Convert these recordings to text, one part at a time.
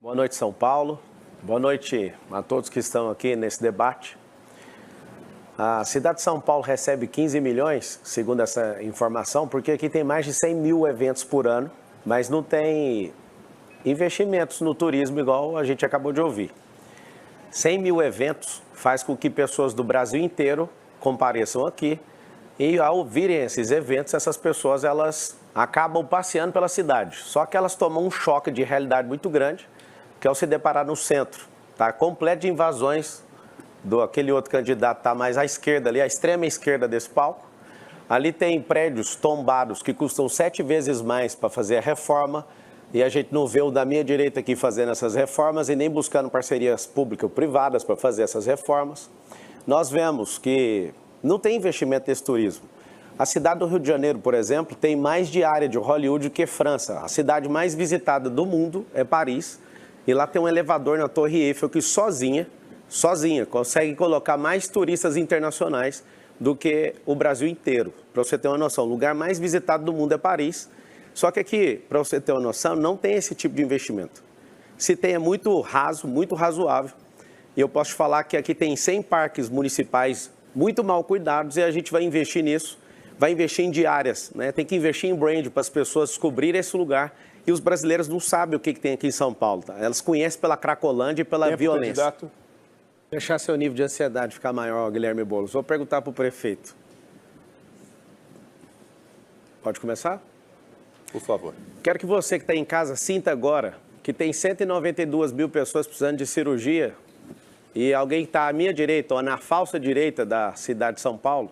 Boa noite, São Paulo. Boa noite a todos que estão aqui nesse debate. A cidade de São Paulo recebe 15 milhões, segundo essa informação, porque aqui tem mais de 100 mil eventos por ano, mas não tem investimentos no turismo igual a gente acabou de ouvir. 100 mil eventos faz com que pessoas do Brasil inteiro compareçam aqui e, ao ouvirem esses eventos, essas pessoas elas acabam passeando pela cidade. Só que elas tomam um choque de realidade muito grande, que é ao se deparar no centro, tá completo de invasões do aquele outro candidato está mais à esquerda ali, à extrema esquerda desse palco. Ali tem prédios tombados que custam 7 vezes mais para fazer a reforma e a gente não vê o da minha direita aqui fazendo essas reformas e nem buscando parcerias públicas ou privadas para fazer essas reformas. Nós vemos que não tem investimento nesse turismo. A cidade do Rio de Janeiro, por exemplo, tem mais de área de Hollywood que França. A cidade mais visitada do mundo é Paris e lá tem um elevador na Torre Eiffel que sozinha, consegue colocar mais turistas internacionais do que o Brasil inteiro. Para você ter uma noção, o lugar mais visitado do mundo é Paris. Só que aqui, para você ter uma noção, não tem esse tipo de investimento. Se tem, é muito raso, muito razoável. E eu posso te falar que aqui tem 100 parques municipais muito mal cuidados e a gente vai investir nisso. Vai investir em diárias, né? Tem que investir em brand para as pessoas descobrirem esse lugar. E os brasileiros não sabem o que tem aqui em São Paulo. Tá? Elas conhecem pela Cracolândia e pela violência. Candidato. Deixar seu nível de ansiedade ficar maior, Guilherme Boulos. Vou perguntar para o prefeito. Pode começar? Por favor. Quero que você que está em casa sinta agora que tem 192 mil pessoas precisando de cirurgia e alguém que está à minha direita ou na falsa direita da cidade de São Paulo,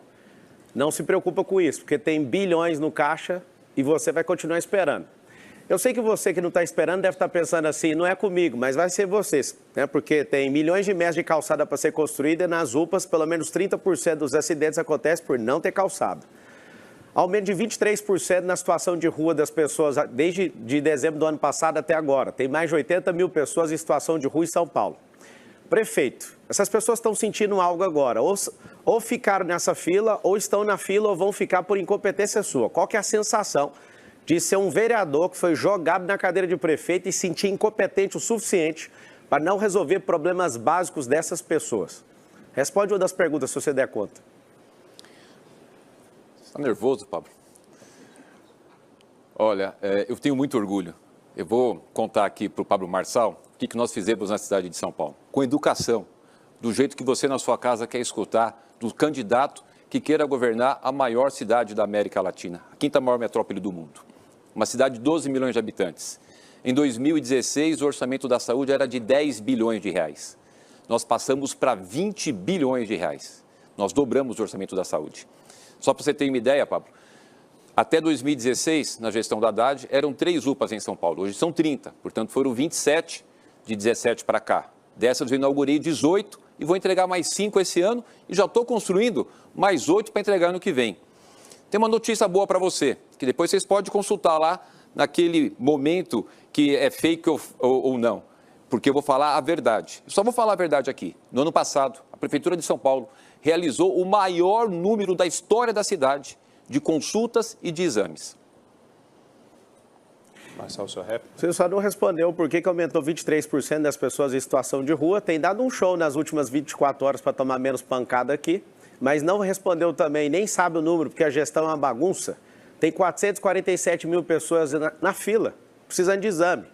não se preocupa com isso, porque tem bilhões no caixa e você vai continuar esperando. Eu sei que você que não está esperando deve estar pensando assim, não é comigo, mas vai ser vocês, né? Porque tem milhões de metros de calçada para ser construída e nas UPAs, pelo menos 30% dos acidentes acontecem por não ter calçada. Aumento de 23% na situação de rua das pessoas desde dezembro do ano passado até agora. Tem mais de 80 mil pessoas em situação de rua em São Paulo. Prefeito, essas pessoas estão sentindo algo agora, ou ficaram nessa fila, ou estão na fila, ou vão ficar por incompetência sua. Qual que é a sensação de ser um vereador que foi jogado na cadeira de prefeito e sentir incompetente o suficiente para não resolver problemas básicos dessas pessoas? Responde uma das perguntas, se você der conta. Você está nervoso, Pablo? Olha, eu tenho muito orgulho. Eu vou contar aqui para o Pablo Marçal o que nós fizemos na cidade de São Paulo. Com educação, do jeito que você na sua casa quer escutar, do candidato que queira governar a maior cidade da América Latina, a quinta maior metrópole do mundo. Uma cidade de 12 milhões de habitantes. Em 2016, o orçamento da saúde era de 10 bilhões de reais. Nós passamos para 20 bilhões de reais. Nós dobramos o orçamento da saúde. Só para você ter uma ideia, Pablo, até 2016, na gestão da Haddad, eram 3 UPAs em São Paulo. Hoje são 30, portanto foram 27 de 17 para cá. Dessas eu inaugurei 18 e vou entregar mais 5 esse ano e já estou construindo mais 8 para entregar no que vem. Tem uma notícia boa para você, que depois vocês podem consultar lá naquele momento que é fake ou não, porque eu vou falar a verdade. Eu só vou falar a verdade aqui. No ano passado, a Prefeitura de São Paulo realizou o maior número da história da cidade de consultas e de exames. Marçal, sua réplica. Você só não respondeu por que aumentou 23% das pessoas em situação de rua. Tem dado um show nas últimas 24 horas para tomar menos pancada aqui, mas não respondeu também, nem sabe o número, porque a gestão é uma bagunça. Tem 447 mil pessoas na fila, precisando de exame.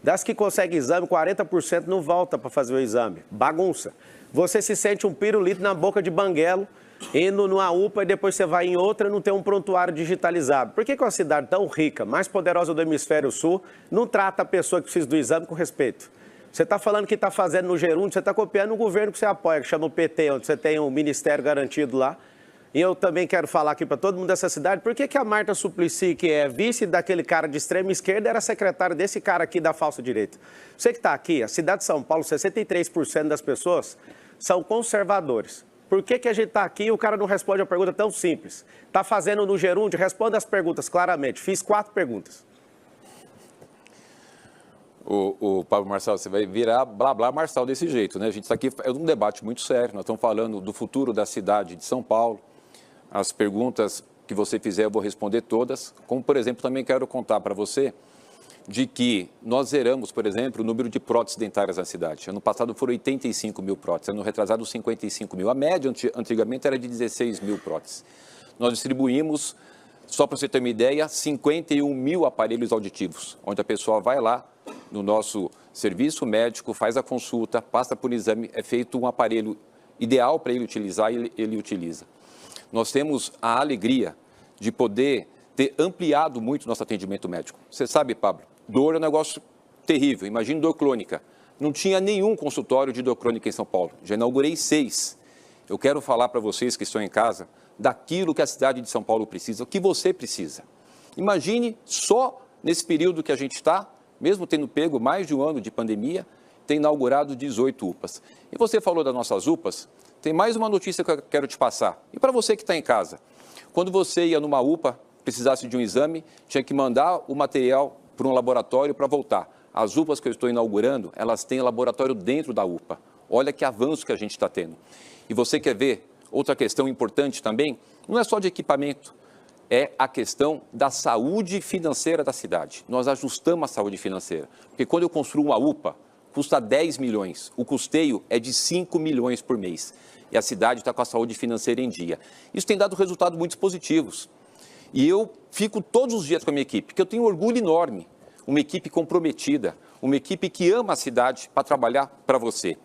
Das que conseguem exame, 40% não volta para fazer o exame. Bagunça. Você se sente um pirulito na boca de banguelo, indo numa UPA e depois você vai em outra e não tem um prontuário digitalizado. Por que uma cidade tão rica, mais poderosa do hemisfério sul, não trata a pessoa que precisa do exame com respeito? Você está falando que está fazendo no Gerúndio, você está copiando o governo que você apoia, que chama o PT, onde você tem um ministério garantido lá. E eu também quero falar aqui para todo mundo dessa cidade, por que a Marta Suplicy, que é vice daquele cara de extrema esquerda, era secretária desse cara aqui da falsa direita? Você que está aqui, a cidade de São Paulo, 63% das pessoas são conservadores. Por que a gente está aqui e o cara não responde a pergunta tão simples? Está fazendo no Gerúndio? Responda as perguntas claramente. Fiz 4 perguntas. O Pablo Marçal, você vai virar blá blá Marçal desse jeito, né? A gente está aqui, é um debate muito sério, nós estamos falando do futuro da cidade de São Paulo. As perguntas que você fizer eu vou responder todas, como por exemplo também quero contar para você de que nós zeramos, por exemplo, o número de próteses dentárias na cidade. Ano passado foram 85 mil próteses, ano retrasado 55 mil. A média antigamente era de 16 mil próteses. Nós distribuímos, só para você ter uma ideia, 51 mil aparelhos auditivos, onde a pessoa vai lá no nosso serviço médico, faz a consulta, passa por exame, é feito um aparelho ideal para ele utilizar e ele utiliza. Nós temos a alegria de poder ter ampliado muito nosso atendimento médico. Você sabe, Pablo, dor é um negócio terrível. Imagina dor crônica. Não tinha nenhum consultório de dor crônica em São Paulo. Já inaugurei 6. Eu quero falar para vocês que estão em casa daquilo que a cidade de São Paulo precisa, o que você precisa. Imagine só nesse período que a gente está, mesmo tendo pego mais de um ano de pandemia, ter inaugurado 18 UPAs. E você falou das nossas UPAs, tem mais uma notícia que eu quero te passar. E para você que está em casa, quando você ia numa UPA, precisasse de um exame, tinha que mandar o material para um laboratório para voltar. As UPAs que eu estou inaugurando, elas têm laboratório dentro da UPA. Olha que avanço que a gente está tendo. E você quer ver outra questão importante também? Não é só de equipamento, é a questão da saúde financeira da cidade. Nós ajustamos a saúde financeira, porque quando eu construo uma UPA, custa 10 milhões, o custeio é de 5 milhões por mês. E a cidade está com a saúde financeira em dia. Isso tem dado resultados muito positivos. E eu fico todos os dias com a minha equipe, porque eu tenho um orgulho enorme, uma equipe comprometida, uma equipe que ama a cidade para trabalhar para você.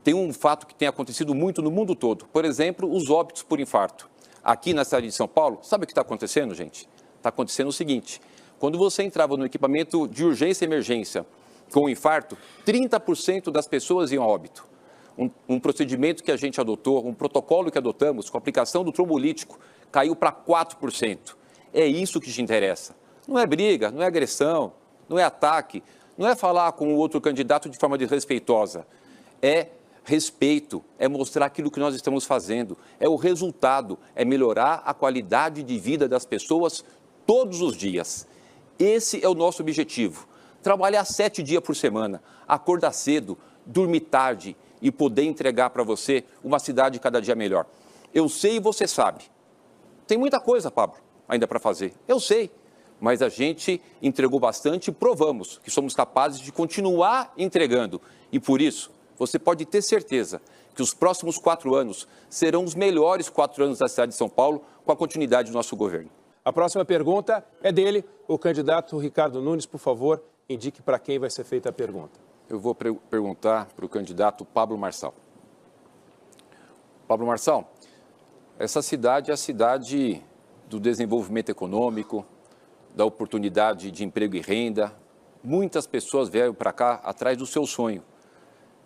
Tem um fato que tem acontecido muito no mundo todo, por exemplo, os óbitos por infarto. Aqui na cidade de São Paulo, sabe o que está acontecendo, gente? Está acontecendo o seguinte, quando você entrava no equipamento de urgência e emergência com infarto, 30% das pessoas iam a óbito. Um procedimento que a gente adotou, um protocolo que adotamos com a aplicação do trombolítico, caiu para 4%. É isso que te interessa. Não é briga, não é agressão, não é ataque, não é falar com o outro candidato de forma desrespeitosa. É respeito, é mostrar aquilo que nós estamos fazendo, é o resultado, é melhorar a qualidade de vida das pessoas todos os dias. Esse é o nosso objetivo. Trabalhar 7 dias por semana, acordar cedo, dormir tarde e poder entregar para você uma cidade cada dia melhor. Eu sei e você sabe. Tem muita coisa, Pablo, ainda para fazer. Eu sei, mas a gente entregou bastante e provamos que somos capazes de continuar entregando. E por isso, você pode ter certeza que os próximos 4 anos serão os melhores 4 anos da cidade de São Paulo com a continuidade do nosso governo. A próxima pergunta é dele, o candidato Ricardo Nunes. Por favor, indique para quem vai ser feita a pergunta. Eu vou perguntar para o candidato Pablo Marçal. Pablo Marçal, essa cidade é a cidade do desenvolvimento econômico, da oportunidade de emprego e renda. Muitas pessoas vieram para cá atrás do seu sonho.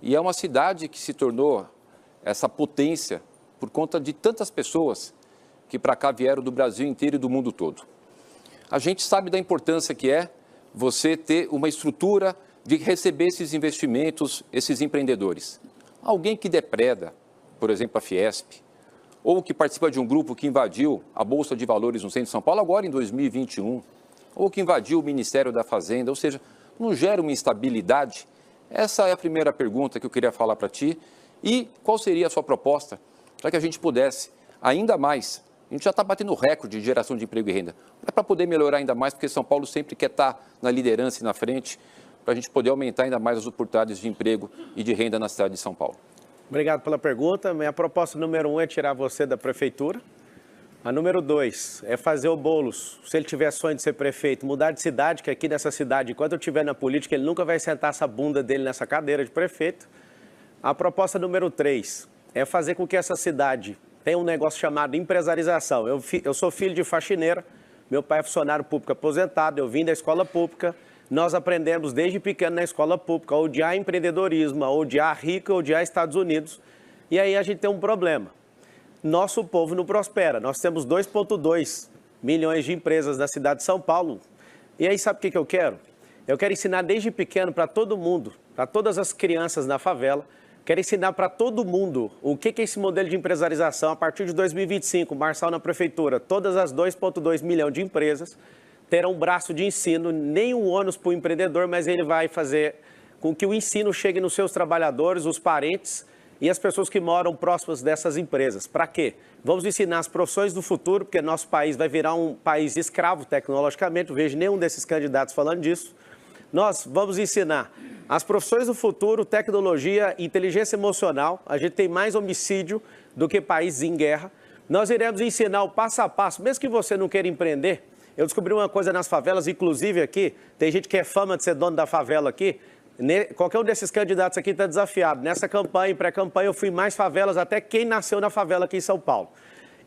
E é uma cidade que se tornou essa potência por conta de tantas pessoas que para cá vieram do Brasil inteiro e do mundo todo. A gente sabe da importância que é você ter uma estrutura de receber esses investimentos, esses empreendedores. Alguém que depreda, por exemplo, a Fiesp, ou que participa de um grupo que invadiu a Bolsa de Valores no centro de São Paulo, agora em 2021, ou que invadiu o Ministério da Fazenda, ou seja, não gera uma instabilidade? Essa é a primeira pergunta que eu queria falar para ti. E qual seria a sua proposta para que a gente pudesse, ainda mais, a gente já está batendo recorde de geração de emprego e renda, mas para poder melhorar ainda mais, porque São Paulo sempre quer estar na liderança e na frente, para a gente poder aumentar ainda mais as oportunidades de emprego e de renda na cidade de São Paulo. Obrigado pela pergunta. Minha proposta número 1 é tirar você da prefeitura. A número 2 é fazer o Boulos, se ele tiver sonho de ser prefeito, mudar de cidade, que aqui nessa cidade, enquanto eu estiver na política, ele nunca vai sentar essa bunda dele nessa cadeira de prefeito. A proposta número 3 é fazer com que essa cidade tenha um negócio chamado empresarização. Eu sou filho de faxineira, meu pai é funcionário público aposentado, eu vim da escola pública. Nós aprendemos desde pequeno na escola pública a odiar empreendedorismo, a odiar rico, a odiar Estados Unidos. E aí a gente tem um problema. Nosso povo não prospera. Nós temos 2,2 milhões de empresas na cidade de São Paulo. E aí sabe o que eu quero? Eu quero ensinar desde pequeno para todo mundo, para todas as crianças na favela. Quero ensinar para todo mundo o que é esse modelo de empresarização. A partir de 2025, Marçal na prefeitura, todas as 2,2 milhões de empresas terão um braço de ensino, nenhum ônus para o empreendedor, mas ele vai fazer com que o ensino chegue nos seus trabalhadores, os parentes e as pessoas que moram próximas dessas empresas. Para quê? Vamos ensinar as profissões do futuro, porque nosso país vai virar um país escravo tecnologicamente, não vejo nenhum desses candidatos falando disso. nós vamos ensinar as profissões do futuro, tecnologia, inteligência emocional. A gente tem mais homicídio do que países em guerra. Nós iremos ensinar o passo a passo, mesmo que você não queira empreender. Eu descobri uma coisa nas favelas, inclusive aqui, tem gente que é fama de ser dono da favela aqui. Qualquer um desses candidatos aqui está desafiado. Nessa campanha, pré-campanha, eu fui em mais favelas, até quem nasceu na favela aqui em São Paulo.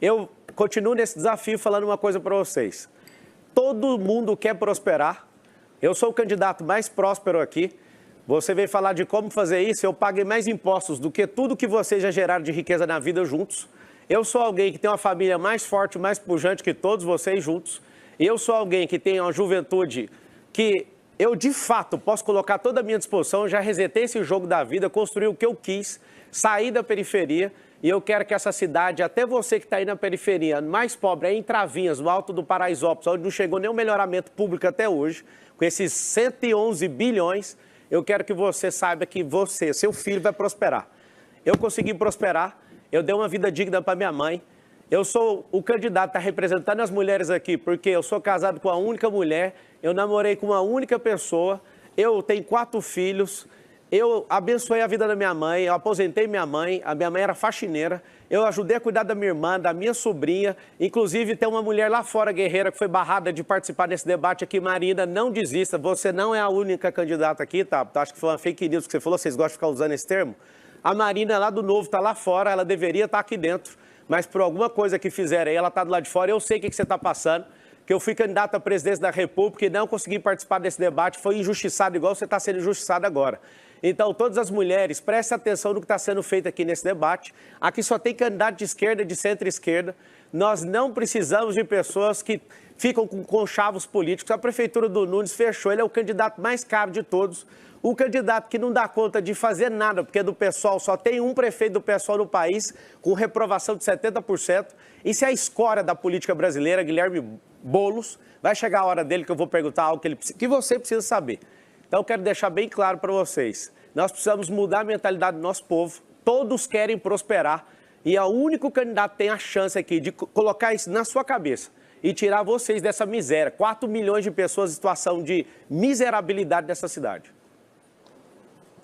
Eu continuo nesse desafio falando uma coisa para vocês. Todo mundo quer prosperar. Eu sou o candidato mais próspero aqui. Você veio falar de como fazer isso, eu paguei mais impostos do que tudo que vocês já geraram de riqueza na vida juntos. Eu sou alguém que tem uma família mais forte, mais pujante que todos vocês juntos. Eu sou alguém que tem uma juventude que eu, de fato, posso colocar toda a minha disposição. Eu já resetei esse jogo da vida, construí o que eu quis, saí da periferia. E eu quero que essa cidade, até você que está aí na periferia, mais pobre, aí em Travinhas, no Alto do Paraisópolis, onde não chegou nenhum melhoramento público até hoje, com esses 111 bilhões, eu quero que você saiba que você, seu filho, vai prosperar. Eu consegui prosperar, eu dei uma vida digna para minha mãe. Eu sou o candidato que está representando as mulheres aqui, porque eu sou casado com uma única mulher, eu namorei com uma única pessoa, eu tenho 4 filhos. Eu abençoei a vida da minha mãe, eu aposentei minha mãe, a minha mãe era faxineira, eu ajudei a cuidar da minha irmã, da minha sobrinha, inclusive tem uma mulher lá fora, guerreira, que foi barrada de participar desse debate aqui. Marina, não desista, você não é a única candidata aqui, tá? Acho que foi uma fake news que você falou, vocês gostam de ficar usando esse termo? A Marina lá do Novo está lá fora, ela deveria estar aqui dentro, mas por alguma coisa que fizeram aí, ela está do lado de fora. Eu sei o que você está passando, que eu fui candidato à presidência da República e não consegui participar desse debate, foi injustiçado igual você está sendo injustiçado agora. Então, todas as mulheres, prestem atenção no que está sendo feito aqui nesse debate. Aqui só tem candidato de esquerda e de centro-esquerda. Nós não precisamos de pessoas que ficam com conchavos políticos. A prefeitura do Nunes fechou, ele é o candidato mais caro de todos. O candidato que não dá conta de fazer nada, porque do PSOL só tem um prefeito do PSOL no país, com reprovação de 70%. Isso é a escória da política brasileira, Guilherme Boulos. Vai chegar a hora dele que eu vou perguntar algo que você precisa saber. Então, eu quero deixar bem claro para vocês. Nós precisamos mudar a mentalidade do nosso povo. Todos querem prosperar. E o único candidato que tem a chance aqui de colocar isso na sua cabeça e tirar vocês dessa miséria. 4 milhões de pessoas em situação de miserabilidade nessa cidade.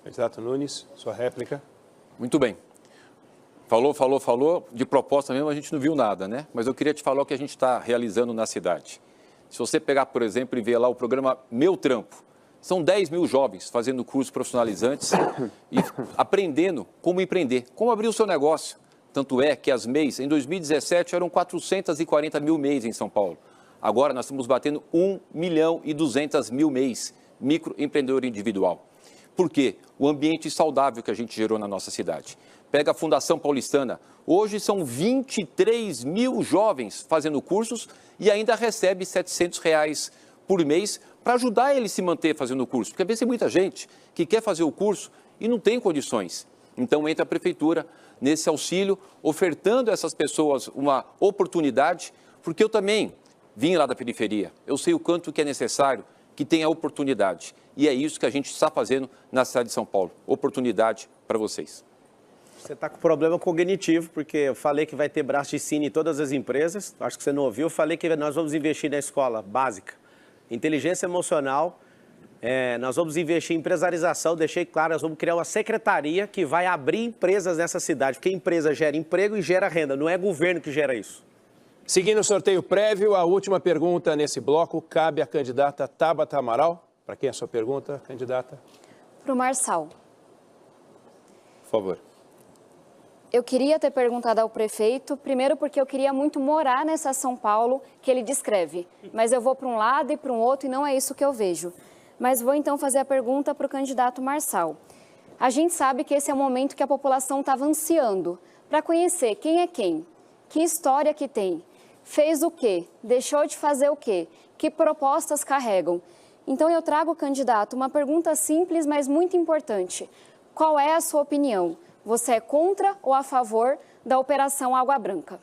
Candidato Nunes, sua réplica. Muito bem. Falou. De proposta mesmo a gente não viu nada, né? Mas eu queria te falar o que a gente está realizando na cidade. Se você pegar, por exemplo, e ver lá o programa Meu Trampo, são 10 mil jovens fazendo cursos profissionalizantes e aprendendo como empreender, como abrir o seu negócio. Tanto é que as MEIs, em 2017, eram 440 mil MEIs em São Paulo. Agora nós estamos batendo 1.200.000 MEIs, microempreendedor individual. Por quê? O ambiente saudável que a gente gerou na nossa cidade. Pega a Fundação Paulistana, hoje são 23 mil jovens fazendo cursos e ainda recebe R$700 por mês para ajudar ele a se manter fazendo o curso. Porque às vezes tem muita gente que quer fazer o curso e não tem condições. Então entra a prefeitura nesse auxílio, ofertando a essas pessoas uma oportunidade, porque eu também vim lá da periferia. Eu sei o quanto que é necessário que tenha oportunidade. E é isso que a gente está fazendo na cidade de São Paulo. Oportunidade para vocês. Você está com problema cognitivo, porque eu falei que vai ter braço de ensino em todas as empresas. Acho que você não ouviu. Eu falei que nós vamos investir na escola básica. Inteligência emocional, nós vamos investir em empresarização, deixei claro, nós vamos criar uma secretaria que vai abrir empresas nessa cidade, porque empresa gera emprego e gera renda, não é governo que gera isso. Seguindo o sorteio prévio, a última pergunta nesse bloco cabe à candidata Tabata Amaral. Para quem é a sua pergunta, candidata? Para o Marçal. Por favor. Eu queria ter perguntado ao prefeito, primeiro porque eu queria muito morar nessa São Paulo que ele descreve, mas eu vou para um lado e para um outro e não é isso que eu vejo. Mas vou então fazer a pergunta para o candidato Marçal. A gente sabe que esse é o momento que a população estava ansiando para conhecer quem é quem, que história que tem, fez o quê, deixou de fazer o quê, que propostas carregam. Então eu trago, candidato, uma pergunta simples, mas muito importante. Qual é a sua opinião? Você é contra ou a favor da Operação Água Branca?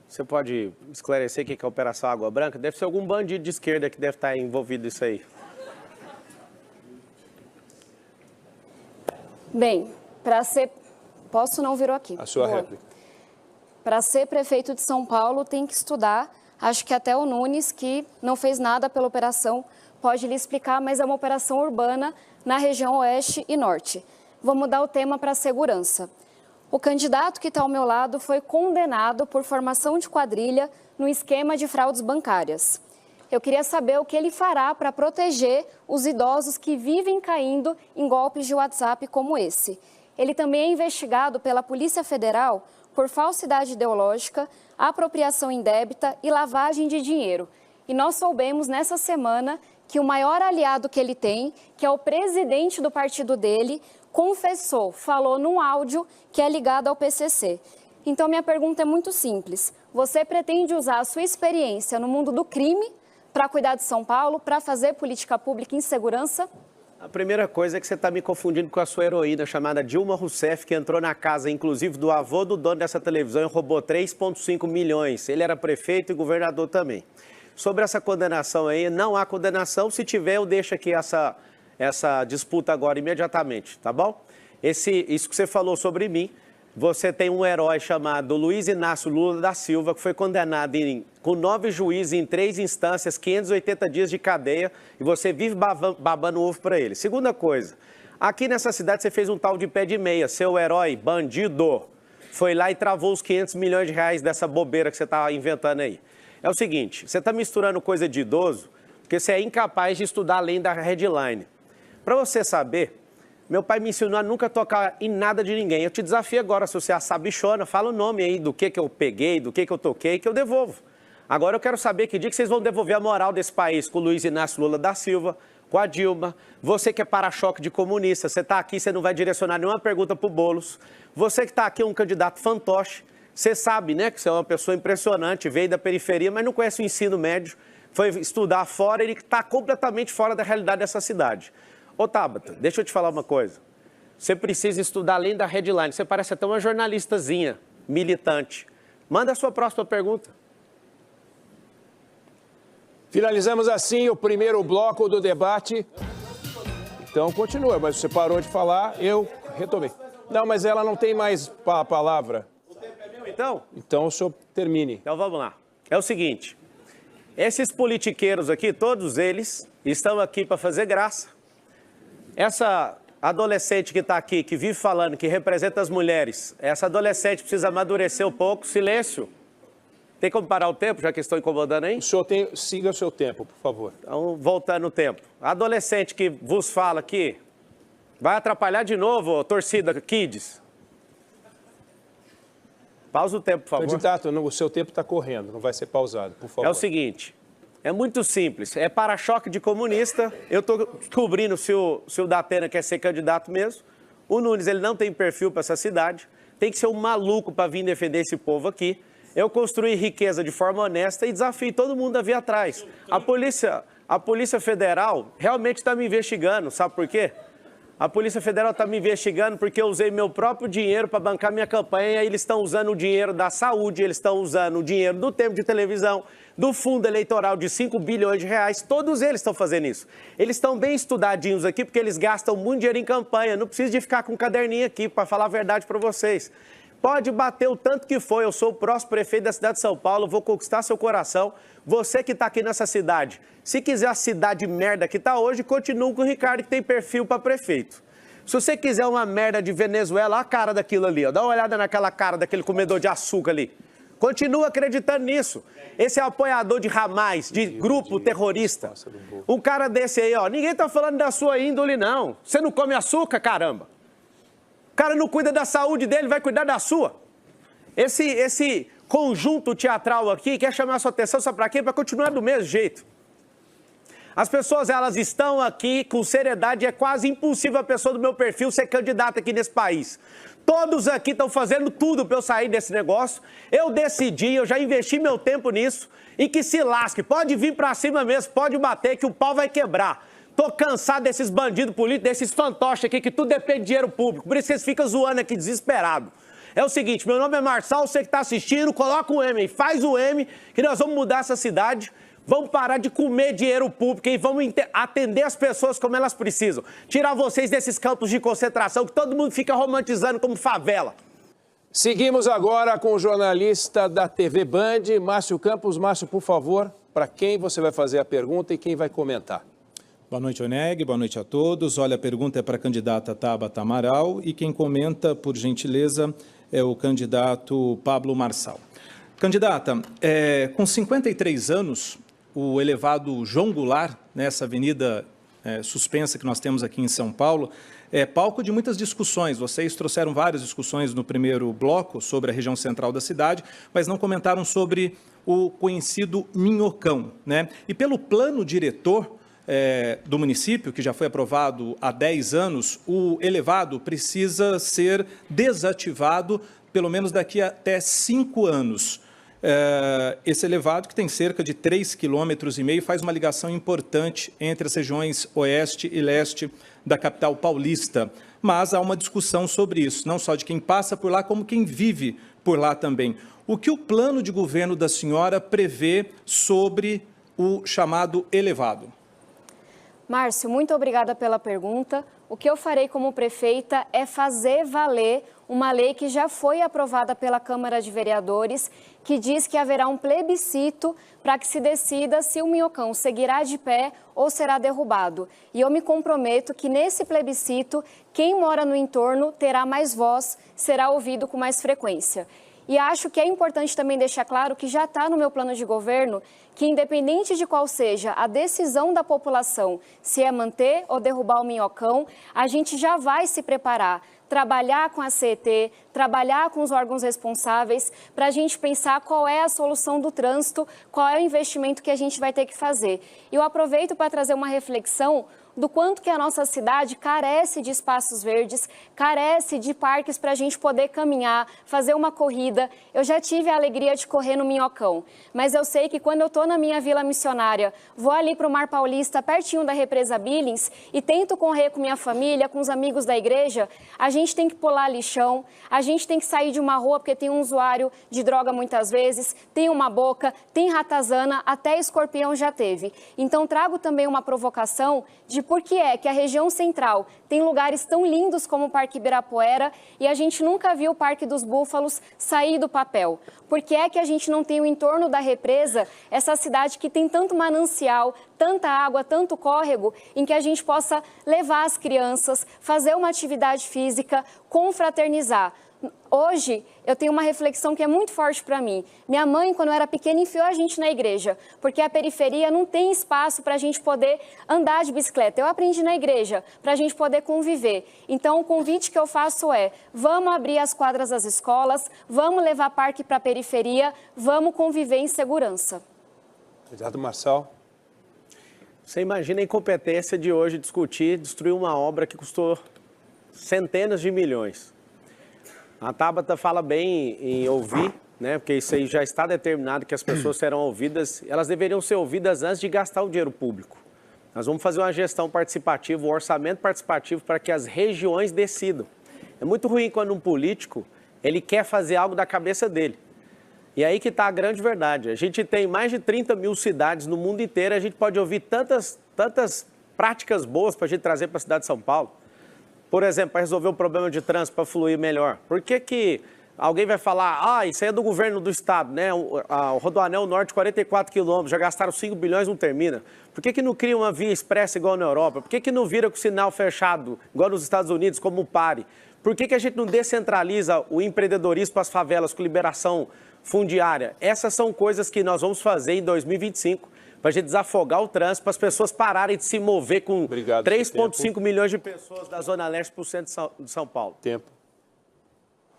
Você pode esclarecer o que é a Operação Água Branca? Deve ser algum bandido de esquerda que deve estar envolvido nisso aí. Bem, para ser... Posso não virou aqui. A sua réplica. Para ser prefeito de São Paulo tem que estudar. Acho que até o Nunes, que não fez nada pela operação, pode lhe explicar, mas é uma operação urbana na região oeste e norte. Vou mudar o tema para a segurança. O candidato que está ao meu lado foi condenado por formação de quadrilha no esquema de fraudes bancárias. Eu queria saber o que ele fará para proteger os idosos que vivem caindo em golpes de WhatsApp como esse. Ele também é investigado pela Polícia Federal por falsidade ideológica, apropriação indébita e lavagem de dinheiro. E nós soubemos nessa semana que o maior aliado que ele tem, que é o presidente do partido dele, confessou, falou num áudio que é ligado ao PCC. Então minha pergunta é muito simples. Você pretende usar a sua experiência no mundo do crime para cuidar de São Paulo, para fazer política pública em segurança? A primeira coisa é que você está me confundindo com a sua heroína chamada Dilma Rousseff, que entrou na casa, inclusive, do avô do dono dessa televisão e roubou 3,5 milhões. Ele era prefeito e governador também. Sobre essa condenação aí, não há condenação. Se tiver, eu deixo aqui essa disputa agora imediatamente, tá bom? Isso que você falou sobre mim, você tem um herói chamado Luiz Inácio Lula da Silva, que foi condenado com 9 juízes em 3 instâncias, 580 dias de cadeia, e você vive babando ovo para ele. Segunda coisa, aqui nessa cidade você fez um tal de pé de meia, seu herói, bandido, foi lá e travou os 500 milhões de reais dessa bobeira que você está inventando aí. É o seguinte, você está misturando coisa de idoso, porque você é incapaz de estudar além da headline. Para você saber, meu pai me ensinou a nunca tocar em nada de ninguém. Eu te desafio agora, se você é sabichona, fala o nome aí do que eu peguei, do que eu toquei, que eu devolvo. Agora eu quero saber que dia que vocês vão devolver a moral desse país com o Luiz Inácio Lula da Silva, com a Dilma. Você que é para-choque de comunista, você está aqui, você não vai direcionar nenhuma pergunta para o Boulos. Você que está aqui é um candidato fantoche. Você sabe, né, que você é uma pessoa impressionante, veio da periferia, mas não conhece o ensino médio, foi estudar fora, ele está completamente fora da realidade dessa cidade. Ô, Tabata, deixa eu te falar uma coisa. Você precisa estudar além da headline. Você parece até uma jornalistazinha, militante. Manda a sua próxima pergunta. Finalizamos assim o primeiro bloco do debate. Então, continua, mas você parou de falar, eu retomei. Não, mas ela não tem mais a palavra. O tempo é meu, então? Então, o senhor termine. Então, vamos lá. É o seguinte, esses politiqueiros aqui, todos eles, estão aqui para fazer graça. Essa adolescente que está aqui, que vive falando, que representa as mulheres, essa adolescente precisa amadurecer um pouco. Silêncio. Tem como parar o tempo, já que estou incomodando aí? O senhor siga o seu tempo, por favor. Então, voltando o tempo. A adolescente que vos fala aqui, vai atrapalhar de novo, torcida Kids. Pausa o tempo, por favor. Candidato, o seu tempo está correndo, não vai ser pausado, por favor. É o seguinte, é muito simples, é para-choque de comunista. Eu estou descobrindo se o Datena quer ser candidato mesmo. O Nunes, ele não tem perfil para essa cidade, tem que ser um maluco para vir defender esse povo aqui. Eu construí riqueza de forma honesta e desafio todo mundo a vir atrás. A Polícia Federal realmente está me investigando, sabe por quê? A Polícia Federal está me investigando porque eu usei meu próprio dinheiro para bancar minha campanha e eles estão usando o dinheiro da saúde, eles estão usando o dinheiro do tempo de televisão, do fundo eleitoral de 5 bilhões de reais, todos eles estão fazendo isso. Eles estão bem estudadinhos aqui porque eles gastam muito dinheiro em campanha, não precisa de ficar com um caderninho aqui para falar a verdade para vocês. Pode bater o tanto que for, eu sou o próximo prefeito da cidade de São Paulo, vou conquistar seu coração. Você que está aqui nessa cidade, se quiser a cidade merda que está hoje, continua com o Ricardo que tem perfil para prefeito. Se você quiser uma merda de Venezuela, olha a cara daquilo ali, ó. Dá uma olhada naquela cara daquele comedor de açúcar ali. Continua acreditando nisso. Esse é o apoiador de Hamas, de grupo terrorista. Um cara desse aí, ó, ninguém está falando da sua índole, não. Você não come açúcar, caramba. O cara não cuida da saúde dele, vai cuidar da sua. Esse conjunto teatral aqui quer chamar a sua atenção, sabe para quê? Para continuar do mesmo jeito. As pessoas, elas estão aqui com seriedade, é quase impossível a pessoa do meu perfil ser candidata aqui nesse país. Todos aqui estão fazendo tudo para eu sair desse negócio. Eu decidi, eu já investi meu tempo nisso e que se lasque. Pode vir para cima mesmo, pode bater que o pau vai quebrar. Tô cansado desses bandidos políticos, desses fantoches aqui, que tudo depende de dinheiro público. Por isso vocês ficam zoando aqui, desesperado. É o seguinte, meu nome é Marçal, você que está assistindo, coloca o M aí, faz o M, que nós vamos mudar essa cidade. Vamos parar de comer dinheiro público e vamos atender as pessoas como elas precisam. Tirar vocês desses campos de concentração que todo mundo fica romantizando como favela. Seguimos agora com o jornalista da TV Band, Márcio Campos. Márcio, por favor, para quem você vai fazer a pergunta e quem vai comentar? Boa noite, Oneg. Boa noite a todos. Olha, a pergunta é para a candidata Tabata Amaral e quem comenta, por gentileza, é o candidato Pablo Marçal. Candidata, com 53 anos, o elevado João Goulart, nessa avenida suspensa que nós temos aqui em São Paulo, é palco de muitas discussões. Vocês trouxeram várias discussões no primeiro bloco sobre a região central da cidade, mas não comentaram sobre o conhecido Minhocão, né? E pelo plano diretor do município, que já foi aprovado há 10 anos, o elevado precisa ser desativado pelo menos daqui a até 5 anos. Esse elevado, que tem cerca de 3,5 km, faz uma ligação importante entre as regiões oeste e leste da capital paulista. Mas há uma discussão sobre isso, não só de quem passa por lá, como quem vive por lá também. O que o plano de governo da senhora prevê sobre o chamado elevado? Márcio, muito obrigada pela pergunta. O que eu farei como prefeita é fazer valer uma lei que já foi aprovada pela Câmara de Vereadores, que diz que haverá um plebiscito para que se decida se o Minhocão seguirá de pé ou será derrubado. E eu me comprometo que nesse plebiscito, quem mora no entorno terá mais voz, será ouvido com mais frequência. E acho que é importante também deixar claro que já está no meu plano de governo que, independente de qual seja a decisão da população, se é manter ou derrubar o Minhocão, a gente já vai se preparar, trabalhar com a CET, trabalhar com os órgãos responsáveis, para a gente pensar qual é a solução do trânsito, qual é o investimento que a gente vai ter que fazer. Eu aproveito para trazer uma reflexão do quanto que a nossa cidade carece de espaços verdes, carece de parques para a gente poder caminhar, fazer uma corrida. Eu já tive a alegria de correr no Minhocão, mas eu sei que quando eu estou na minha vila missionária, vou ali para o Mar Paulista, pertinho da represa Billings, e tento correr com minha família, com os amigos da igreja, a gente tem que pular lixão, a gente tem que sair de uma rua porque tem um usuário de droga muitas vezes, tem uma boca, tem ratazana, até escorpião já teve. Então trago também uma provocação de por que é que a região central tem lugares tão lindos como o Parque Ibirapuera e a gente nunca viu o Parque dos Búfalos sair do papel. Por que é que a gente não tem o entorno da represa, essa cidade que tem tanto manancial, tanta água, tanto córrego, em que a gente possa levar as crianças, fazer uma atividade física, confraternizar. Hoje, eu tenho uma reflexão que é muito forte para mim. Minha mãe, quando eu era pequena, enfiou a gente na igreja, porque a periferia não tem espaço para a gente poder andar de bicicleta. Eu aprendi na igreja, para a gente poder conviver. Então, o convite que eu faço é, vamos abrir as quadras das escolas, vamos levar parque para a periferia, vamos conviver em segurança. Candidato Marçal. Você imagina a incompetência de hoje discutir, destruir uma obra que custou centenas de milhões. A Tabata fala bem em ouvir, né? Porque isso aí já está determinado que as pessoas serão ouvidas. Elas deveriam ser ouvidas antes de gastar o dinheiro público. Nós vamos fazer uma gestão participativa, um orçamento participativo para que as regiões decidam. É muito ruim quando um político ele quer fazer algo da cabeça dele. E aí que está a grande verdade. A gente tem mais de 30 mil cidades no mundo inteiro. A gente pode ouvir tantas práticas boas para a gente trazer para a cidade de São Paulo. Por exemplo, para resolver o problema de trânsito, para fluir melhor. Por que alguém vai falar, isso aí é do governo do estado, né? O Rodoanel Norte, 44 quilômetros, já gastaram 5 bilhões, não termina. Por que não cria uma via expressa igual na Europa? Por que não vira com o sinal fechado, igual nos Estados Unidos, como o PARE? Por que a gente não descentraliza o empreendedorismo para as favelas com liberação fundiária? Essas são coisas que nós vamos fazer em 2025. Para a gente desafogar o trânsito, para as pessoas pararem de se mover com 3,5 milhões de pessoas da Zona Leste para o centro de São Paulo. Tempo.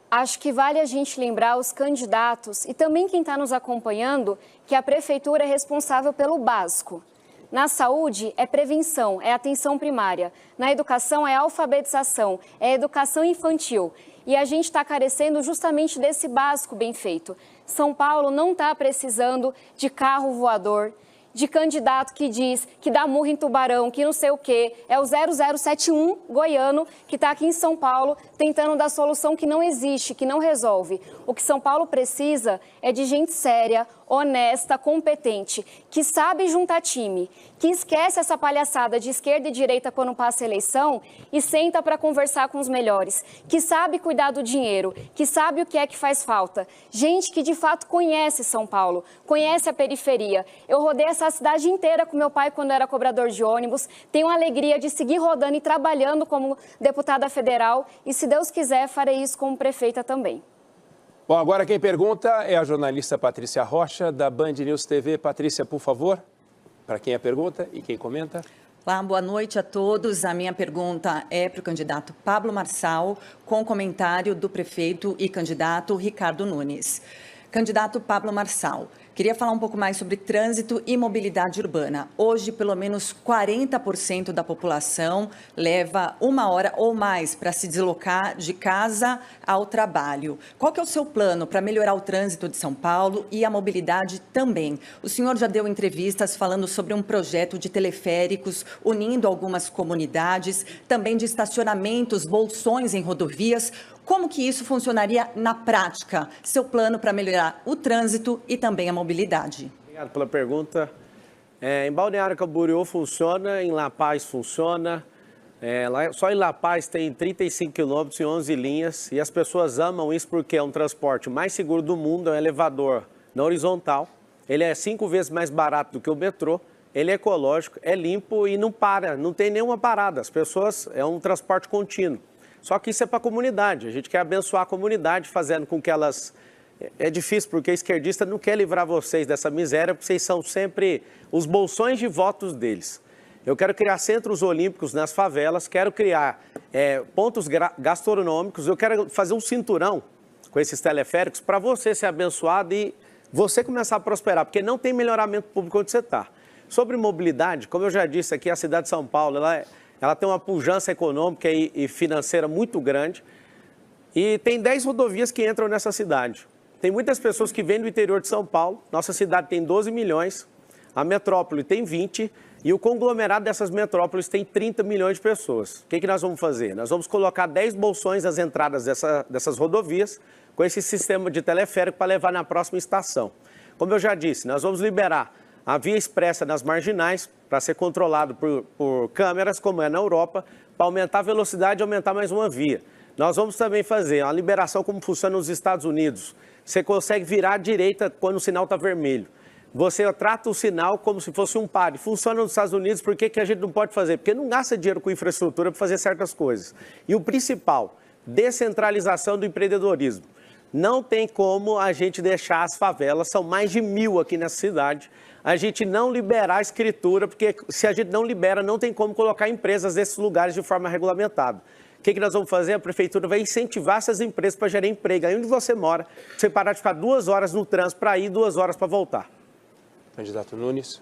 Acho que vale a gente lembrar os candidatos e também quem está nos acompanhando que a Prefeitura é responsável pelo básico. Na saúde, é prevenção, é atenção primária. Na educação, é alfabetização, é educação infantil. E a gente está carecendo justamente desse básico bem feito. São Paulo não está precisando de carro voador, de candidato que diz que dá murro em Tubarão, que não sei o quê. É o 0071 goiano que está aqui em São Paulo tentando dar solução que não existe, que não resolve. O que São Paulo precisa é de gente séria, honesta, competente, que sabe juntar time, que esquece essa palhaçada de esquerda e direita quando passa a eleição e senta para conversar com os melhores, que sabe cuidar do dinheiro, que sabe o que é que faz falta. Gente que de fato conhece São Paulo, conhece a periferia. Eu rodei essa cidade inteira com meu pai quando era cobrador de ônibus, tenho a alegria de seguir rodando e trabalhando como deputada federal e, se Deus quiser, farei isso como prefeita também. Bom, agora quem pergunta é a jornalista Patrícia Rocha, da Band News TV. Patrícia, por favor, para quem é a pergunta e quem comenta. Olá, boa noite a todos. A minha pergunta é para o candidato Pablo Marçal, com comentário do prefeito e candidato Ricardo Nunes. Candidato Pablo Marçal, queria falar um pouco mais sobre trânsito e mobilidade urbana. Hoje, pelo menos 40% da população leva 1 hora ou mais para se deslocar de casa ao trabalho. Qual que é o seu plano para melhorar o trânsito de São Paulo e a mobilidade também? O senhor já deu entrevistas falando sobre um projeto de teleféricos unindo algumas comunidades, também de estacionamentos, bolsões em rodovias. Como que isso funcionaria na prática? Seu plano para melhorar o trânsito e também a mobilidade. Obrigado pela pergunta. Em Balneário Camboriú funciona, em La Paz funciona. Só em La Paz tem 35 quilômetros e 11 linhas e as pessoas amam isso porque é um transporte mais seguro do mundo, é um elevador na horizontal. Ele é 5 vezes mais barato do que o metrô, ele é ecológico, é limpo e não para, não tem nenhuma parada. As pessoas, é um transporte contínuo. Só que isso é para a comunidade, a gente quer abençoar a comunidade, fazendo com que elas... É difícil porque a esquerdista não quer livrar vocês dessa miséria, porque vocês são sempre os bolsões de votos deles. Eu quero criar centros olímpicos nas favelas, quero criar pontos gastronômicos, eu quero fazer um cinturão com esses teleféricos para você ser abençoado e você começar a prosperar, porque não tem melhoramento público onde você está. Sobre mobilidade, como eu já disse aqui, a cidade de São Paulo, ela tem uma pujança econômica e financeira muito grande e tem 10 rodovias que entram nessa cidade. Tem muitas pessoas que vêm do interior de São Paulo, nossa cidade tem 12 milhões, a metrópole tem 20 e o conglomerado dessas metrópoles tem 30 milhões de pessoas. O que nós vamos fazer? Nós vamos colocar 10 bolsões nas entradas dessas rodovias com esse sistema de teleférico para levar na próxima estação. Como eu já disse, nós vamos liberar a via expressa nas marginais para ser controlado por câmeras, como é na Europa, para aumentar a velocidade e aumentar mais uma via. Nós vamos também fazer uma liberação como funciona nos Estados Unidos. Você consegue virar à direita quando o sinal está vermelho. Você trata o sinal como se fosse um pare. Funciona nos Estados Unidos, por que a gente não pode fazer? Porque não gasta dinheiro com infraestrutura para fazer certas coisas. E o principal, descentralização do empreendedorismo. Não tem como a gente deixar as favelas, são mais de 1.000 aqui nessa cidade, a gente não liberar a escritura, porque se a gente não libera, não tem como colocar empresas nesses lugares de forma regulamentada. O que nós vamos fazer? A prefeitura vai incentivar essas empresas para gerar emprego. Aí onde você mora, você parar de ficar 2 horas no trânsito para ir, 2 horas para voltar. Candidato Nunes.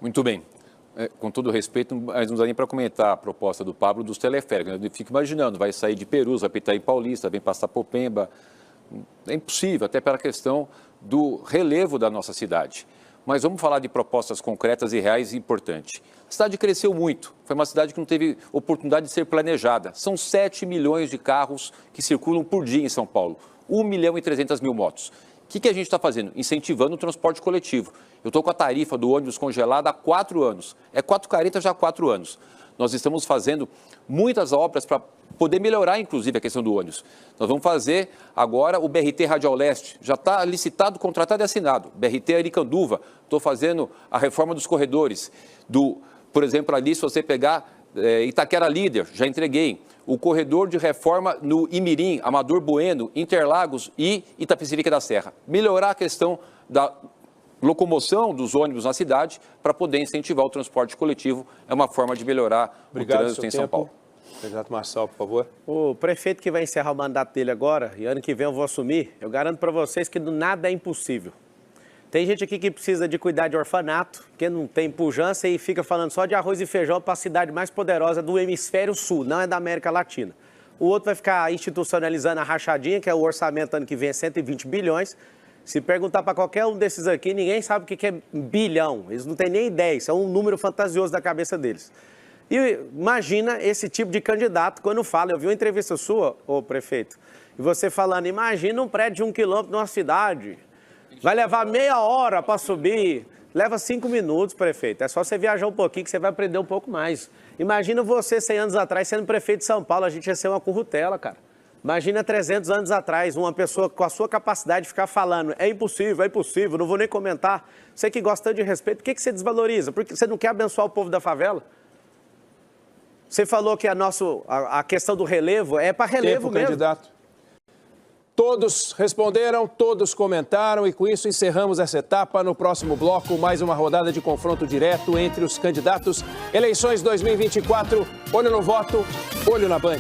Muito bem. Com todo respeito, mas não dá nem para comentar a proposta do Pablo dos teleféricos. Eu fico imaginando, vai sair de Perus, vai para Itaim Paulista, vem passar por Pemba. É impossível, até pela questão do relevo da nossa cidade. Mas vamos falar de propostas concretas e reais e importantes. A cidade cresceu muito, foi uma cidade que não teve oportunidade de ser planejada. São 7 milhões de carros que circulam por dia em São Paulo, 1.300.000 motos. O que a gente está fazendo? Incentivando o transporte coletivo. Eu estou com a tarifa do ônibus congelada há 4 anos, é 4,40 já há 4 anos. Nós estamos fazendo muitas obras para poder melhorar, inclusive, a questão do ônibus. Nós vamos fazer agora o BRT Radial Leste, já está licitado, contratado e assinado. BRT Aricanduva, estou fazendo a reforma dos corredores. Por exemplo, ali, se você pegar Itaquera Líder, já entreguei. O corredor de reforma no Imirim, Amador Bueno, Interlagos e Itapecerica da Serra. Melhorar a questão da locomoção dos ônibus na cidade para poder incentivar o transporte coletivo. É uma forma de melhorar o trânsito em São Paulo. Candidato Marçal, por favor. O prefeito que vai encerrar o mandato dele agora, e ano que vem eu vou assumir, eu garanto para vocês que nada é impossível. Tem gente aqui que precisa de cuidar de orfanato, que não tem pujança e fica falando só de arroz e feijão para a cidade mais poderosa do hemisfério sul, não é da América Latina. O outro vai ficar institucionalizando a rachadinha, que é o orçamento ano que vem é 120 bilhões. Se perguntar para qualquer um desses aqui, ninguém sabe o que é bilhão. Eles não têm nem ideia, isso é um número fantasioso da cabeça deles. E imagina esse tipo de candidato quando fala, eu vi uma entrevista sua, ô prefeito, e você falando, imagina um prédio de 1 quilômetro numa cidade, vai levar meia hora para subir, Leva 5 minutos, prefeito. É só você viajar um pouquinho que você vai aprender um pouco mais. Imagina você 100 anos atrás sendo prefeito de São Paulo, a gente ia ser uma currutela, cara. Imagina 300 anos atrás, uma pessoa com a sua capacidade de ficar falando, é impossível, não vou nem comentar. Você que gosta tanto de respeito, por que você desvaloriza? Porque você não quer abençoar o povo da favela? Você falou que a questão do relevo é para relevo mesmo. Candidato. Todos responderam, todos comentaram e com isso encerramos essa etapa. No próximo bloco, mais uma rodada de confronto direto entre os candidatos. Eleições 2024, olho no voto, olho na Band.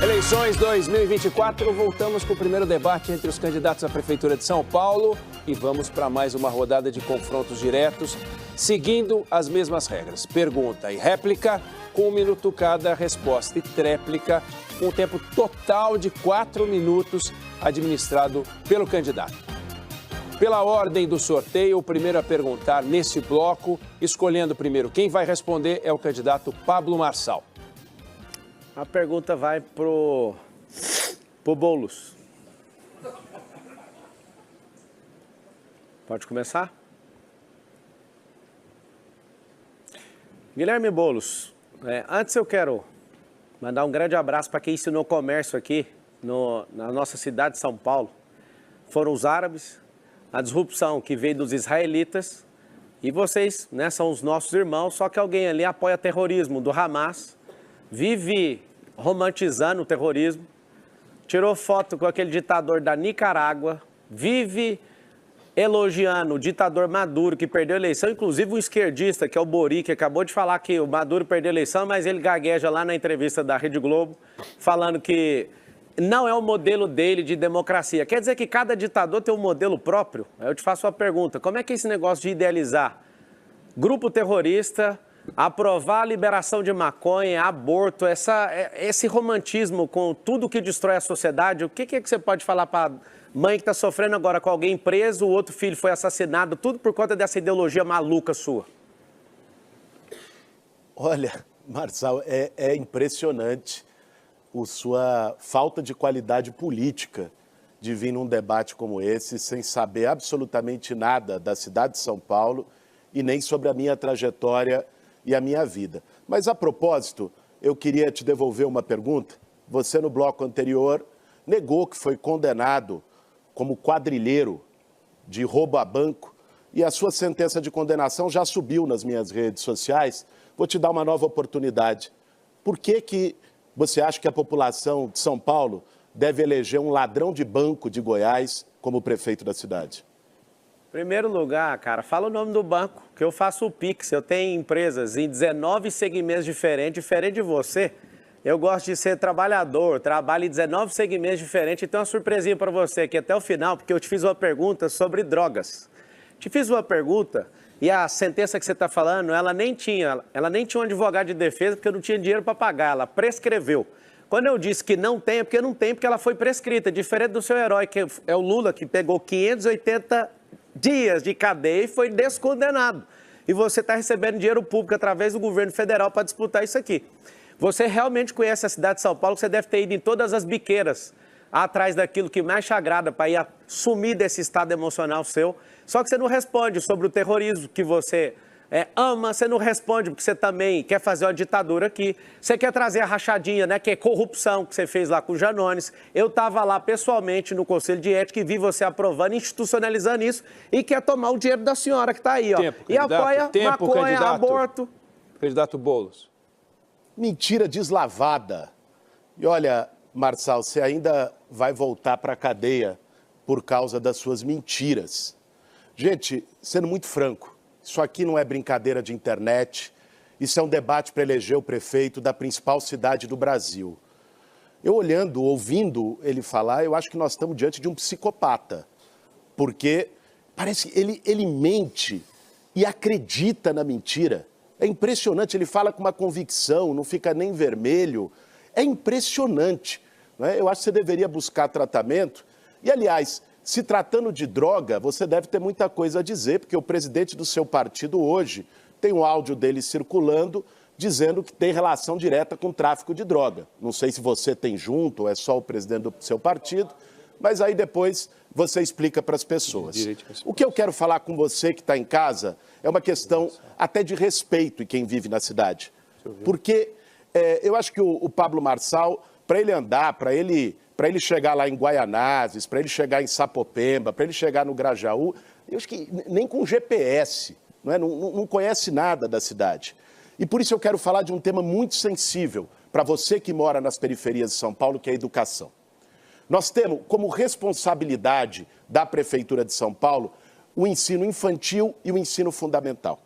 Eleições 2024, voltamos com o primeiro debate entre os candidatos à Prefeitura de São Paulo e vamos para mais uma rodada de confrontos diretos, seguindo as mesmas regras. Pergunta e réplica, com 1 minuto cada resposta, e tréplica, com um tempo total de 4 minutos, administrado pelo candidato. Pela ordem do sorteio, o primeiro a perguntar nesse bloco, escolhendo primeiro quem vai responder, é o candidato Pablo Marçal. A pergunta vai pro Boulos. Pode começar? Guilherme Boulos, antes eu quero mandar um grande abraço para quem ensinou comércio aqui na nossa cidade de São Paulo. Foram os árabes, a disrupção que veio dos israelitas e vocês, né, são os nossos irmãos, só que alguém ali apoia terrorismo do Hamas, vive romantizando o terrorismo, tirou foto com aquele ditador da Nicarágua, vive elogiando o ditador Maduro, que perdeu a eleição, inclusive o esquerdista, que é o Bori, que acabou de falar que o Maduro perdeu a eleição, mas ele gagueja lá na entrevista da Rede Globo, falando que não é o modelo dele de democracia. Quer dizer que cada ditador tem um modelo próprio? Eu te faço uma pergunta, como é que é esse negócio de idealizar grupo terrorista, aprovar a liberação de maconha, aborto, esse romantismo com tudo que destrói a sociedade, o que você pode falar para mãe que está sofrendo agora com alguém preso, o outro filho foi assassinado, tudo por conta dessa ideologia maluca sua? Olha, Marçal, é impressionante a sua falta de qualidade política de vir num debate como esse sem saber absolutamente nada da cidade de São Paulo e nem sobre a minha trajetória e a minha vida. Mas, a propósito, eu queria te devolver uma pergunta. Você, no bloco anterior, negou que foi condenado como quadrilheiro de roubo a banco e a sua sentença de condenação já subiu nas minhas redes sociais. Vou te dar uma nova oportunidade. Por que você acha que a população de São Paulo deve eleger um ladrão de banco de Goiás como prefeito da cidade? Primeiro lugar, cara, fala o nome do banco, que eu faço o Pix. Eu tenho empresas em 19 segmentos diferente de você. Eu gosto de ser trabalhador, trabalho em 19 segmentos diferentes. E tem uma surpresinha para você aqui até o final, porque eu te fiz uma pergunta sobre drogas. Te fiz uma pergunta e a sentença que você está falando, ela nem tinha um advogado de defesa, porque eu não tinha dinheiro para pagar, ela prescreveu. Quando eu disse que não tem, é porque não tem, porque ela foi prescrita, diferente do seu herói, que é o Lula, que pegou 580 dias de cadeia e foi descondenado. E você está recebendo dinheiro público através do governo federal para disputar isso aqui. Você realmente conhece a cidade de São Paulo, você deve ter ido em todas as biqueiras, atrás daquilo que mais te agrada, para ir sumir desse estado emocional seu. Só que você não responde sobre o terrorismo que você ama, você não responde porque você também quer fazer uma ditadura aqui. Você quer trazer a rachadinha, né, que é corrupção que você fez lá com o Janones. Eu estava lá pessoalmente no Conselho de Ética e vi você aprovando, institucionalizando isso e quer tomar o dinheiro da senhora que está aí, ó. E apoia maconha, aborto. Candidato Boulos. Mentira deslavada. E olha, Marçal, você ainda vai voltar para a cadeia por causa das suas mentiras. Gente, sendo muito franco, isso aqui não é brincadeira de internet, isso é um debate para eleger o prefeito da principal cidade do Brasil. Eu olhando, ouvindo ele falar, eu acho que nós estamos diante de um psicopata, porque parece que ele mente e acredita na mentira. É impressionante, ele fala com uma convicção, não fica nem vermelho. É impressionante, né? Eu acho que você deveria buscar tratamento. E, aliás, se tratando de droga, você deve ter muita coisa a dizer, porque o presidente do seu partido hoje tem um áudio dele circulando, dizendo que tem relação direta com o tráfico de droga. Não sei se você tem junto ou é só o presidente do seu partido, mas aí depois você explica para as pessoas. O que eu quero falar com você que está em casa é uma questão até de respeito em quem vive na cidade. Porque eu acho que o Pablo Marçal, para ele andar, para ele chegar lá em Guaianazes, para ele chegar em Sapopemba, para ele chegar no Grajaú, eu acho que nem com GPS, não conhece nada da cidade. E por isso eu quero falar de um tema muito sensível para você que mora nas periferias de São Paulo, que é a educação. Nós temos como responsabilidade da Prefeitura de São Paulo o ensino infantil e o ensino fundamental.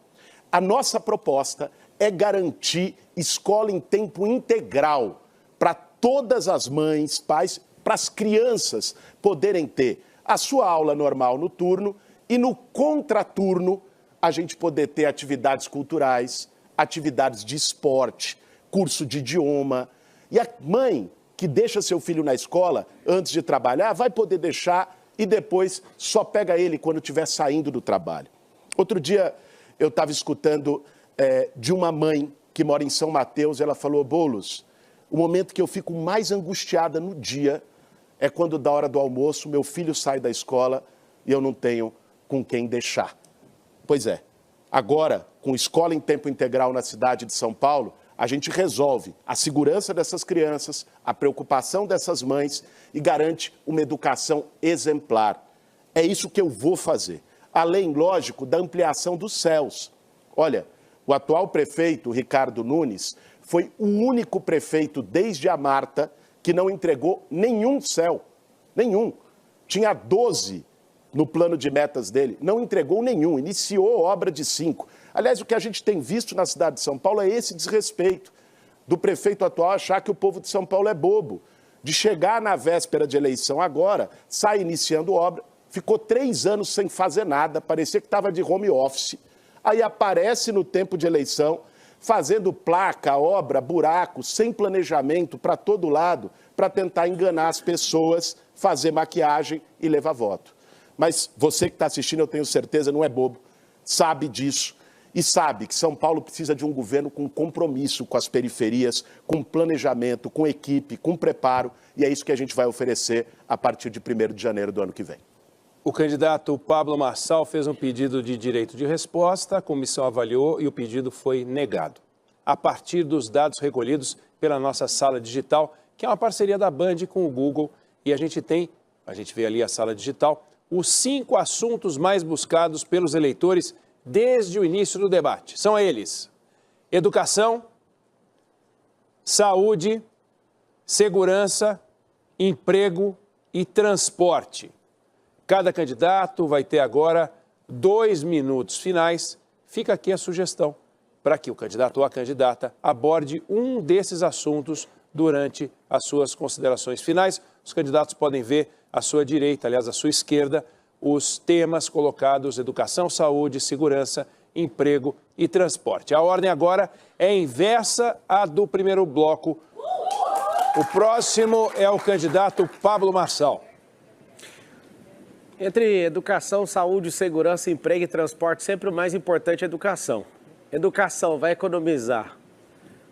A nossa proposta é garantir escola em tempo integral para todas as mães, pais, para as crianças poderem ter a sua aula normal no turno e no contraturno a gente poder ter atividades culturais, atividades de esporte, curso de idioma. E a mãe que deixa seu filho na escola antes de trabalhar vai poder deixar e depois só pega ele quando estiver saindo do trabalho. Outro dia eu estava escutando de uma mãe que mora em São Mateus, ela falou: Boulos, o momento que eu fico mais angustiada no dia é quando da hora do almoço meu filho sai da escola e eu não tenho com quem deixar. Pois é, agora, com escola em tempo integral na cidade de São Paulo, a gente resolve a segurança dessas crianças, a preocupação dessas mães e garante uma educação exemplar. É isso que eu vou fazer. Além, lógico, da ampliação dos céus. Olha, o atual prefeito, Ricardo Nunes, foi o único prefeito desde a Marta que não entregou nenhum céu. Nenhum. Tinha 12 no plano de metas dele, não entregou nenhum, iniciou obra de 5. Aliás, o que a gente tem visto na cidade de São Paulo é esse desrespeito do prefeito atual achar que o povo de São Paulo é bobo, de chegar na véspera de eleição agora, sai iniciando obra, ficou 3 anos sem fazer nada, parecia que estava de home office, aí aparece no tempo de eleição, fazendo placa, obra, buraco, sem planejamento para todo lado, para tentar enganar as pessoas, fazer maquiagem e levar voto. Mas você que está assistindo, eu tenho certeza, não é bobo, sabe disso. E sabe que São Paulo precisa de um governo com compromisso com as periferias, com planejamento, com equipe, com preparo. E é isso que a gente vai oferecer a partir de 1º de janeiro do ano que vem. O candidato Pablo Marçal fez um pedido de direito de resposta, a comissão avaliou e o pedido foi negado. A partir dos dados recolhidos pela nossa sala digital, que é uma parceria da Band com o Google, e a gente vê ali a sala digital, os 5 assuntos mais buscados pelos eleitores desde o início do debate. São eles: educação, saúde, segurança, emprego e transporte. Cada candidato vai ter agora 2 minutos finais. Fica aqui a sugestão para que o candidato ou a candidata aborde um desses assuntos durante as suas considerações finais. Os candidatos podem ver à sua direita, aliás, à sua esquerda, os temas colocados: educação, saúde, segurança, emprego e transporte. A ordem agora é inversa à do primeiro bloco. O próximo é o candidato Pablo Marçal. Entre educação, saúde, segurança, emprego e transporte, sempre o mais importante é educação. Educação vai economizar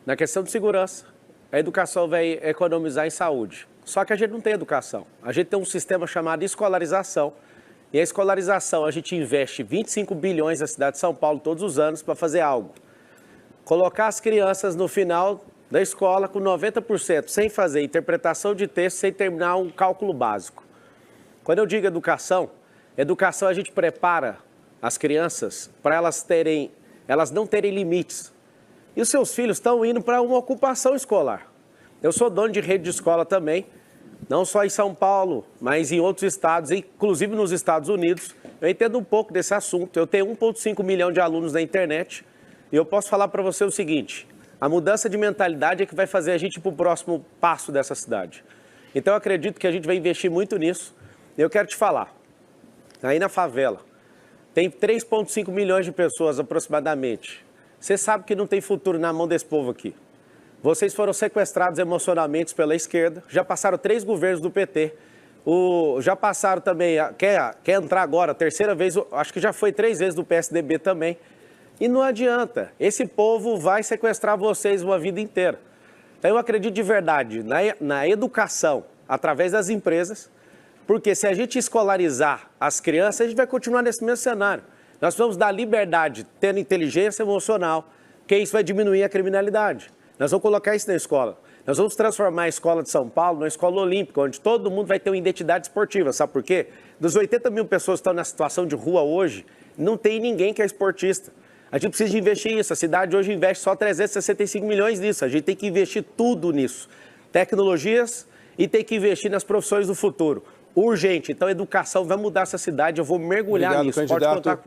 na questão de segurança, a educação vai economizar em saúde. Só que a gente não tem educação. A gente tem um sistema chamado escolarização. E a escolarização, a gente investe 25 bilhões na cidade de São Paulo todos os anos para fazer algo. Colocar as crianças no final da escola com 90%, sem fazer interpretação de texto, sem terminar um cálculo básico. Quando eu digo educação a gente prepara as crianças para elas não terem limites. E os seus filhos estão indo para uma ocupação escolar. Eu sou dono de rede de escola também, não só em São Paulo, mas em outros estados, inclusive nos Estados Unidos. Eu entendo um pouco desse assunto. Eu tenho 1,5 milhão de alunos na internet e eu posso falar para você o seguinte: a mudança de mentalidade é que vai fazer a gente ir para o próximo passo dessa cidade. Então eu acredito que a gente vai investir muito nisso. E eu quero te falar, aí na favela, tem 3,5 milhões de pessoas aproximadamente. Você sabe que não tem futuro na mão desse povo aqui. Vocês foram sequestrados emocionalmente pela esquerda, já passaram 3 governos do PT, já passaram também, quer entrar agora, 3ª vez, acho que já foi 3 vezes do PSDB também. E não adianta. Esse povo vai sequestrar vocês uma vida inteira. Então, eu acredito de verdade na educação, através das empresas, porque se a gente escolarizar as crianças, a gente vai continuar nesse mesmo cenário. Nós vamos dar liberdade, tendo inteligência emocional, que isso vai diminuir a criminalidade. Nós vamos colocar isso na escola. Nós vamos transformar a escola de São Paulo numa escola olímpica, onde todo mundo vai ter uma identidade esportiva. Sabe por quê? Dos 80 mil pessoas que estão na situação de rua hoje, não tem ninguém que é esportista. A gente precisa de investir nisso. A cidade hoje investe só 365 milhões nisso. A gente tem que investir tudo nisso. Tecnologias e tem que investir nas profissões do futuro. Urgente. Então, a educação vai mudar essa cidade. Eu vou mergulhar nisso. Pode contar com